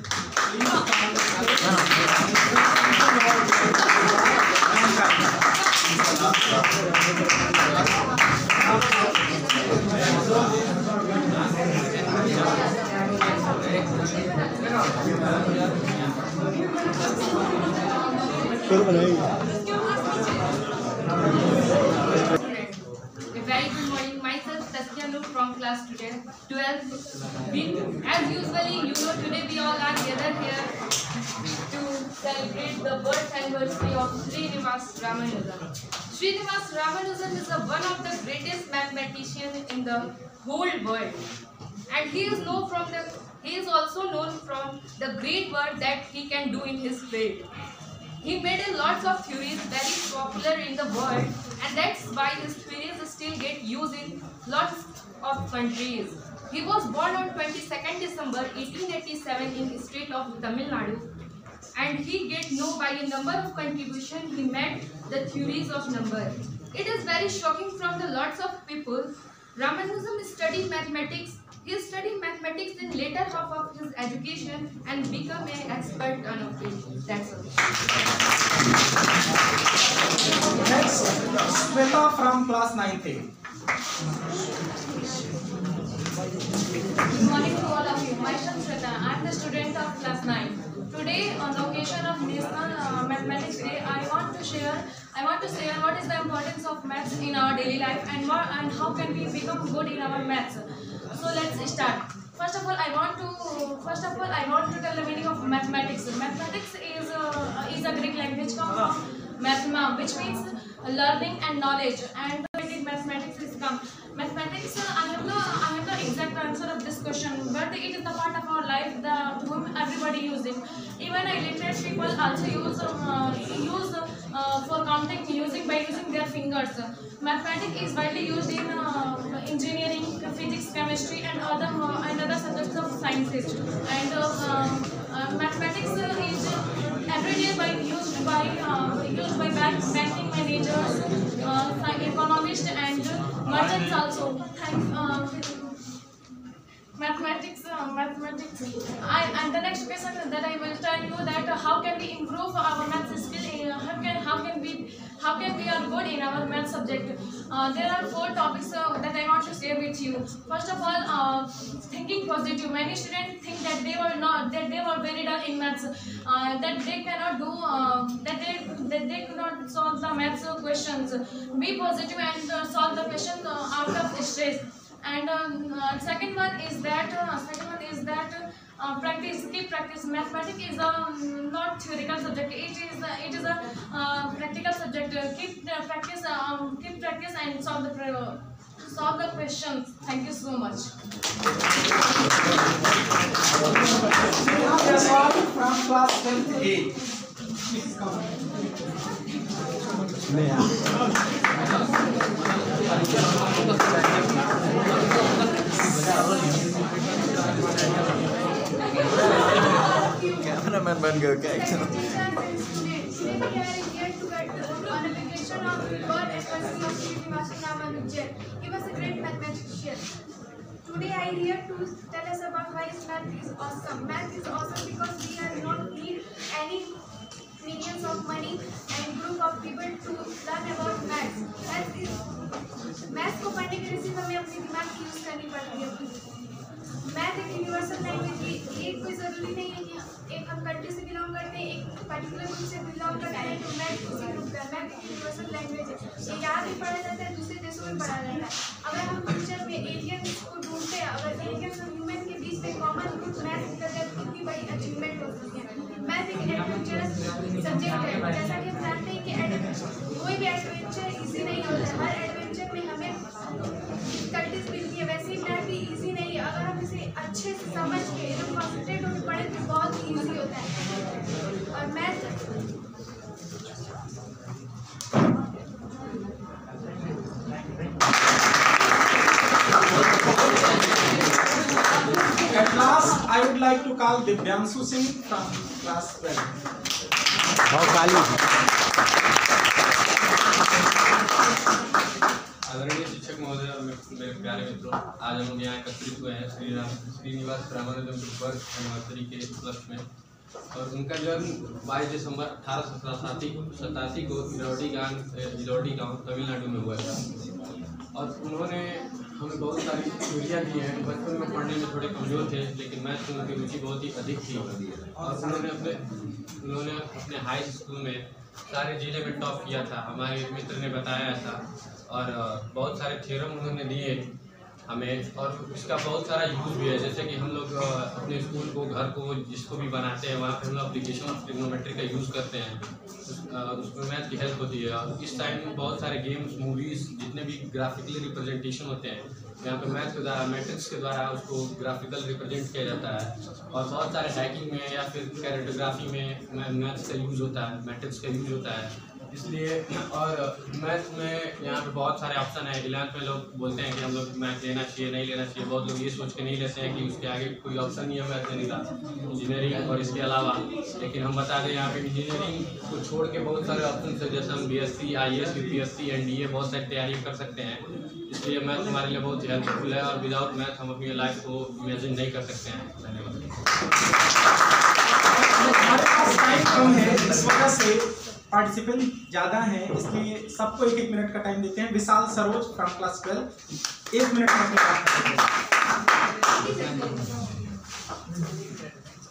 Very good morning. Myself Taskia Noor from class 12. As usually, today we all are gathered here to celebrate the birth anniversary of Srinivas Ramanujan. Srinivas Ramanujan is one of the greatest mathematicians in the whole world, and he is also known from the great work that he can do in his field. He made a lots of theories very popular in the world, and that's why his theories still get used in lots of countries. He was born on 22nd December 1887 in the state of Tamil Nadu, and he get known by a number of contributions he made the theories of number. It is very shocking from the lots of people. Ramanujan studied mathematics. He studied mathematics in later half of his education and became an expert on it. That's all. Next, Shweta from class 9th. Good morning to all of you. Myself Shweta. I am the student of class 9. Today, on the occasion of National Mathematics Day, I want to share what is the importance of maths in our daily life and how can we become good in our maths. So let's start. First of all, I want to tell the meaning of mathematics. Mathematics is a Greek language come from mathema, which means learning and knowledge. And the mathematics is come. Mathematics, I have the exact answer of this question, but it is the part of our life whom everybody uses. Even illiterate people also use for counting by using their fingers. Mathematics is widely used in engineering, physics, chemistry, and other subjects of sciences. And mathematics is every day used by banking managers, economists, and merchants also. Mathematics. And the next question that I will tell you that how can we improve our maths skill? How can we are good in our math subject? There are 4 topics that I want to share with you. First of all, thinking positive. Many students think that they were very dull in maths, that they cannot do that they could not solve the maths questions. Be positive and solve the question out of stress. And second one is that practice. Keep practice. Mathematics is a not theoretical subject. It is a practical subject. Keep practice and solve the questions. Thank you so much. From class 10th. Please come. Cameraman बन गए क्या Today we are here to get on a vacation of birth anniversary of Srinivas Ramanujan. He was a great mathematician. Today I am here to tell us about why math is awesome. Math is awesome because we are not need any millions of money and group of people to learn about math. Math को पढ़ने के लिए सिर्फ हमें अपने दिमाग की use करनी पड़ती है. मैथ एक यूनिवर्सल लैंग्वेज है. ये कोई ज़रूरी नहीं है कि एक हम कंट्री से बिलोंग करते हैं, एक पर्टिकुलर ग्रुप से बिलोंग करते हैं तो मैथ उसी ग्रुप का. मैथ एक यूनिवर्सल लैंग्वेज है. ये यहाँ भी पढ़ा जाता है, दूसरे देशों में पढ़ा जाता है. अगर हम फ्यूचर में एलियंस को ढूंढते हैं, अगर एलियंस और ह्यूमन के बीच में कॉमन ग्रुप मैथ निकल जाए तो कितनी बड़ी अचीवमेंट हो सकती है. मैथ एक एडवेंचरस सब्जेक्ट है. जैसा कि हम जानते हैं कि कोई भी एडवेंचर ईजी नहीं होता है. हर एडवेंचर में हमें डिफिकल्टीज मिलती है. वैसे ही मैथ भी ईजी नहीं है. अगर हम इसे अच्छे से समझ के एकदम कॉन्सेंट्रेट होकर पढ़े तो बहुत ईजी होता है. और math At last, I would like to call Divyanshu Singh from class 12. आदरणीय शिक्षक महोदय और मेरे प्यारे मित्रों, आज हम यहाँ एकत्रित हुए हैं श्रीनिवास रामानुजन वर्ग एनिवर्सरी के उपलक्ष्य में. और उनका जन्म 22 दिसंबर 1887 को इलोडी गांव तमिलनाडु में हुआ था. और उन्होंने हमें बहुत सारी चोरियाँ दी हैं. बचपन में पढ़ने में थोड़े कमज़ोर थे, लेकिन मैथ में उनकी रुचि बहुत ही अधिक थी. और उन्होंने अपने हाई स्कूल में सारे जिले में टॉप किया था. हमारे एक मित्र ने बताया था. और बहुत सारे थ्योरम उन्होंने दिए हमें, और इसका बहुत सारा यूज़ भी है. जैसे कि हम लोग अपने स्कूल को, घर को, जिसको भी बनाते हैं, वहाँ पे हम लोग एप्लीकेशन ऑफ ट्रिग्नोमेट्री का यूज़ करते हैं. उसमें मैथ की हेल्प होती है. और इस टाइम में बहुत सारे गेम्स, मूवीज़, जितने भी ग्राफिकली रिप्रेजेंटेशन होते हैं, यहाँ पे मैथ के द्वारा, मैट्रिक्स के द्वारा उसको ग्राफिकल रिप्रेजेंट किया जाता है. और बहुत सारे हैकिंग में या फिर कैरेटोग्राफी में मैथ्स का यूज़ होता है, मैट्रिक्स का यूज़ होता है. इसलिए और मैथ में यहाँ पे बहुत सारे ऑप्शन है. 11th में लोग बोलते हैं कि हम लोग मैथ लेना चाहिए, नहीं लेना चाहिए. बहुत लोग ये सोच के नहीं लेते हैं कि उसके आगे कोई ऑप्शन नहीं है मैथ लेने का, इंजीनियरिंग और इसके अलावा. लेकिन हम बता दें, यहाँ पे इंजीनियरिंग को छोड़ के बहुत सारे ऑप्शन है. जैसे हम BSc, IAS, UPSC, NDA बहुत सारी तैयारी कर सकते हैं. इसलिए मैथ हमारे लिए बहुत ही हेल्पफुल है. और विदाउट मैथ हम अपनी लाइफ को इमेजिन नहीं कर सकते हैं. धन्यवाद. हमारे पास टाइम कम है, इस वजह से पार्टिसिपेंट ज़्यादा हैं, इसलिए सबको 1-1 मिनट का टाइम देते हैं. विशाल सरोज फ्रॉम क्लास 12, 1 मिनट में अपनी बात करेंगे.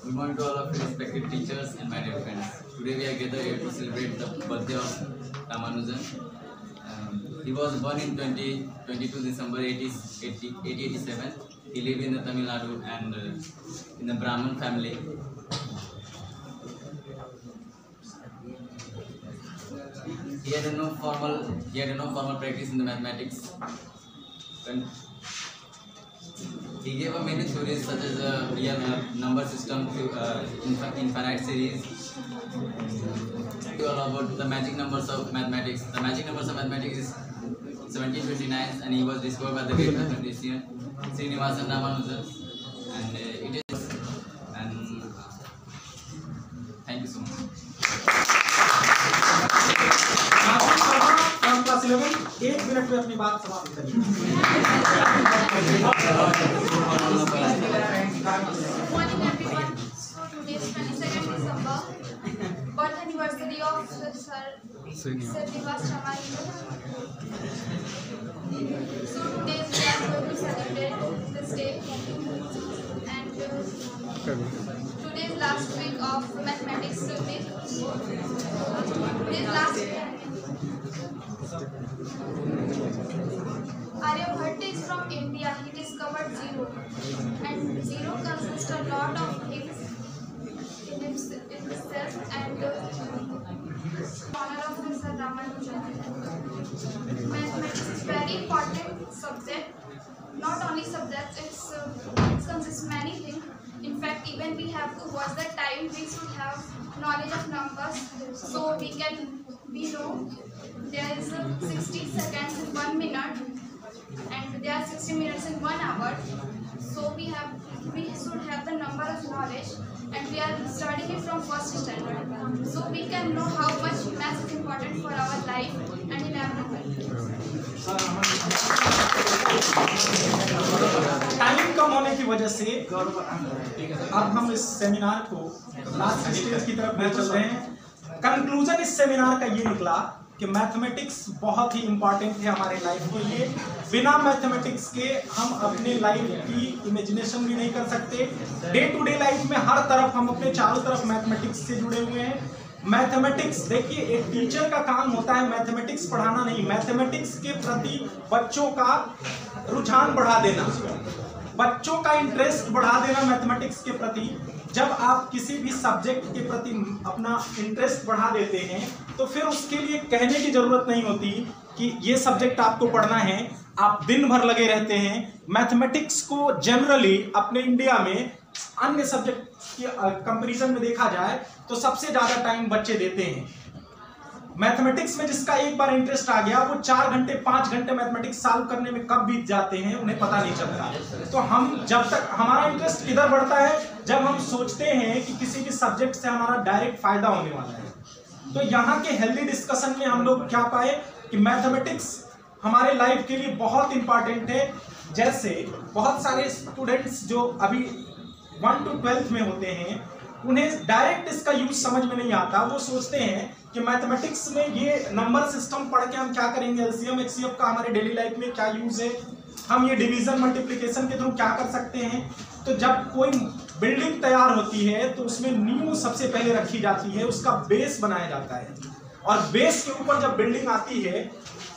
Good morning to all of you respected teachers and my dear friends. Today we are gathered here to celebrate the birthday of Ramanujan. He was born in 22 December 1887. He lived in the Tamil Nadu and in the Brahmin family. He had no formal practice in the mathematics. He gave many theories such as real number system, infinite series. All about the magic numbers of mathematics. The magic numbers of mathematics is 1729, and he was discovered by the great mathematician Srinivasa Ramanujan. And it is. And thank you so much. From class 11, 1 minute में अपनी बात समाप्त करिए. Morning everyone. So today is 22nd December, birth anniversary of Srinivas Ramanujan. So today we are going to celebrate this day, and today is last week of mathematics week. Today's last week. Aryabhatta is from India. He discovered zero, and zero consists a lot of things in itself. And honor of Mr. Ramanujan. Mathematics is very important subject. Not only subjects, it consists many things. In fact, even we have to watch the time. We should have knowledge of numbers, so we know there is 60 seconds in 1 minute, and there are 60 minutes in 1 hour. So we should have the number of knowledge, and we are studying it from first standard. So we can know how much math is important for our life and in everything. Time कम होने की वजह से अब हम इस seminar को last stage की तरफ ले चल रहे हैं। कंक्लूजन इस सेमिनार का ये निकला कि मैथमेटिक्स बहुत ही इंपॉर्टेंट है हमारे लाइफ के लिए। बिना मैथमेटिक्स के हम अपने लाइफ की इमेजिनेशन भी नहीं कर सकते। डे टू डे लाइफ में हर तरफ हम अपने चारों तरफ मैथमेटिक्स से जुड़े हुए हैं। मैथमेटिक्स देखिए, एक टीचर का काम होता है मैथमेटिक्स पढ़ाना नहीं, मैथमेटिक्स के प्रति बच्चों का रुझान बढ़ा देना, बच्चों का इंटरेस्ट बढ़ा देना मैथमेटिक्स के प्रति। जब आप किसी भी सब्जेक्ट के प्रति अपना इंटरेस्ट बढ़ा देते हैं तो फिर उसके लिए कहने की जरूरत नहीं होती कि ये सब्जेक्ट आपको पढ़ना है, आप दिन भर लगे रहते हैं। मैथमेटिक्स को जनरली अपने इंडिया में अन्य सब्जेक्ट की कंपैरिजन में देखा जाए तो सबसे ज्यादा टाइम बच्चे देते हैं मैथमेटिक्स में। जिसका एक बार इंटरेस्ट आ गया वो 4 घंटे 5 घंटे मैथमेटिक्स सॉल्व करने में कब बीत जाते हैं उन्हें पता नहीं चलता। तो हम जब तक हमारा इंटरेस्ट किधर बढ़ता है, जब हम सोचते हैं कि किसी भी सब्जेक्ट से हमारा डायरेक्ट फायदा होने वाला है। तो यहाँ के हेल्दी डिस्कशन में हम लोग क्या पाए कि मैथमेटिक्स हमारे लाइफ के लिए बहुत इंपॉर्टेंट है। जैसे बहुत सारे स्टूडेंट्स जो अभी 1 to 12th में होते हैं उन्हें डायरेक्ट इसका यूज समझ में नहीं आता। वो सोचते हैं कि मैथमेटिक्स में ये नंबर सिस्टम पढ़ के हम क्या करेंगे, एलसीएम एचसीएफ का हमारे डेली लाइफ में क्या यूज है, हम ये डिवीजन मल्टीप्लिकेशन के थ्रू क्या कर सकते हैं। तो जब कोई बिल्डिंग तैयार होती है तो उसमें नींव सबसे पहले रखी जाती है, उसका बेस बनाया जाता है और बेस के ऊपर जब बिल्डिंग आती है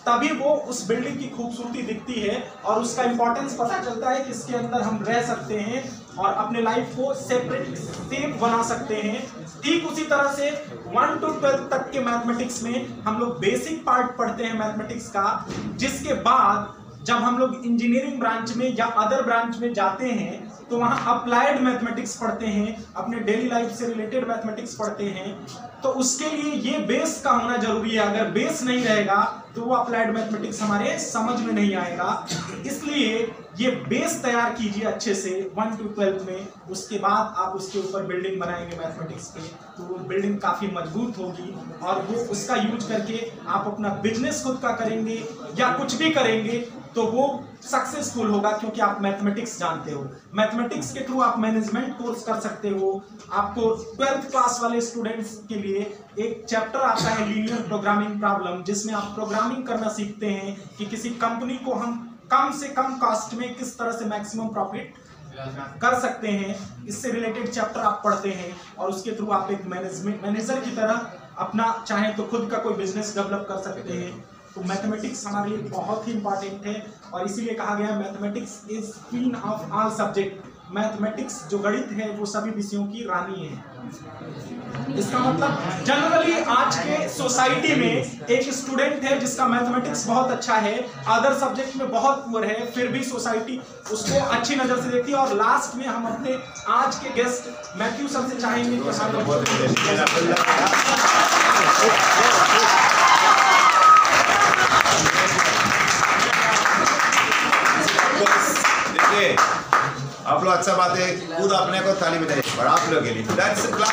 तभी वो उस बिल्डिंग की खूबसूरती दिखती है और उसका इंपॉर्टेंस पता चलता है कि इसके अंदर हम रह सकते हैं और अपने लाइफ को सेपरेट सेफ बना सकते हैं। ठीक उसी तरह से 1 to 12 तक के मैथमेटिक्स में हम लोग बेसिक पार्ट पढ़ते हैं मैथमेटिक्स का, जिसके बाद जब हम लोग इंजीनियरिंग ब्रांच में या अदर ब्रांच में जाते हैं तो वहाँ अप्लाइड मैथमेटिक्स पढ़ते हैं, अपने डेली लाइफ से रिलेटेड मैथमेटिक्स पढ़ते हैं। तो उसके लिए ये बेस का होना जरूरी है। अगर बेस नहीं रहेगा तो वो अप्लाइड मैथमेटिक्स हमारे समझ में नहीं आएगा। इसलिए ये बेस तैयार कीजिए अच्छे से 1 to 12 में, उसके बाद आप उसके ऊपर बिल्डिंग बनाएंगे मैथमेटिक्स पे तो वो बिल्डिंग काफ़ी मजबूत होगी और वो उसका यूज करके आप अपना बिजनेस खुद का करेंगे या कुछ भी करेंगे तो वो सक्सेसफुल होगा, क्योंकि आप मैथमेटिक्स जानते हो। मैथमेटिक्स के थ्रू आप मैनेजमेंट कोर्स कर सकते हो। आपको 12th क्लास वाले स्टूडेंट्स के लिए एक चैप्टर आता है लीनियर प्रोग्रामिंग प्रॉब्लम, जिसमें आप प्रोग्रामिंग करना सीखते हैं कि किसी कंपनी को हम कम से कम कॉस्ट में किस तरह से मैक्सिमम प्रॉफिट कर सकते हैं। इससे रिलेटेड चैप्टर आप पढ़ते हैं और उसके थ्रू आप एक मैनेजर की तरह अपना चाहे तो खुद का कोई बिजनेस डेवलप कर सकते हैं। तो मैथमेटिक्स हमारे लिए बहुत ही इंपॉर्टेंट है और इसीलिए कहा गया है mathematics is queen of all subject. Mathematics जो गणित है वो सभी विषयों की रानी है। इसका मतलब जनरली आज के सोसाइटी में एक स्टूडेंट है जिसका मैथमेटिक्स बहुत अच्छा है, अदर सब्जेक्ट में बहुत पुअर है, फिर भी सोसाइटी उसको अच्छी नजर से देखती है। और लास्ट में हम अपने आज के गेस्ट मैथ्यू सर से चाहेंगे कि आप लोग अच्छा बात है, खुद अपने को ताली बजाइए और आप लोग के लिए that's class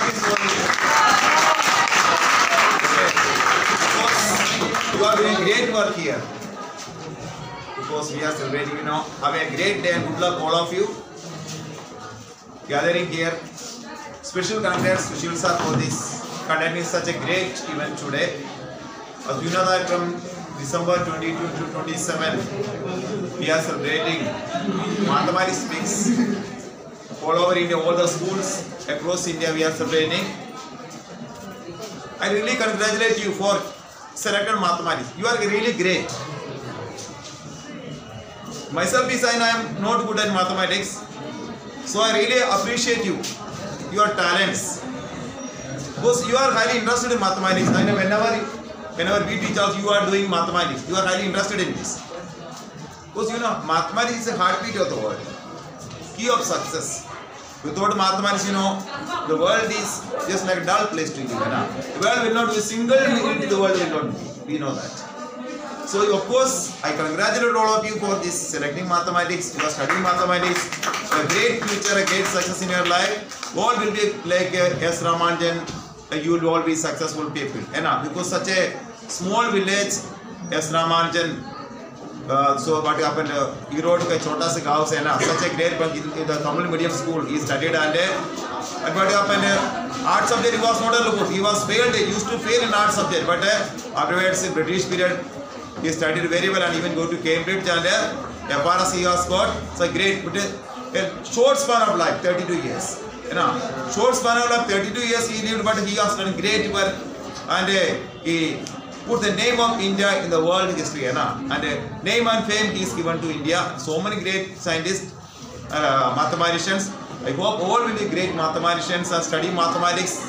you are doing great work here because we are celebrating, you know, have a great day and good luck all of you gathering here. Special congrats to Shiv sir for this conducting such a great event today. As you know that from December 22 to 27 we are celebrating Mathematics Weeks all over India, all the schools across India we are celebrating. I really congratulate you for selected mathematics. You are really great. Myself is I am not good at mathematics, so I really appreciate you, your talents, because you are highly interested in mathematics. I know whenever we teach us, you are doing mathematics. You are highly interested in this, because you know mathematics is a heartbeat of the world, key of success. Without mathematics, you know, the world is just like a dull place to live. The world will not be a single unit in the world will not be. We know that. So, of course, I congratulate all of you for this selecting mathematics. You are studying mathematics. A great future, a great success in your life. All will be like S. Ramanujan. You will all be successful people. Because such a small village, S. Ramanujan, So what happened? He wrote a chota se gaon se na such a great bunch in the Tamil medium school. He studied and what happened? Art subject he was not a good. He was failed. He used to fail in art subject, but afterwards in British period he studied very well and even go to Cambridge and as far as he has got so great. But a short span of life, 32 years. You know, short span of life, 32 years he lived, but he has done great work and he put the name of India in the world history, and name and fame he is given to India. So many great scientists, mathematicians. I hope all will be great mathematicians and study mathematics.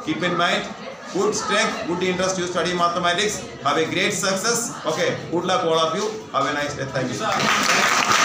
Keep in mind, good strength, good interest, you study mathematics. Have a great success. Okay, good luck all of you. Have a nice day. Thank you.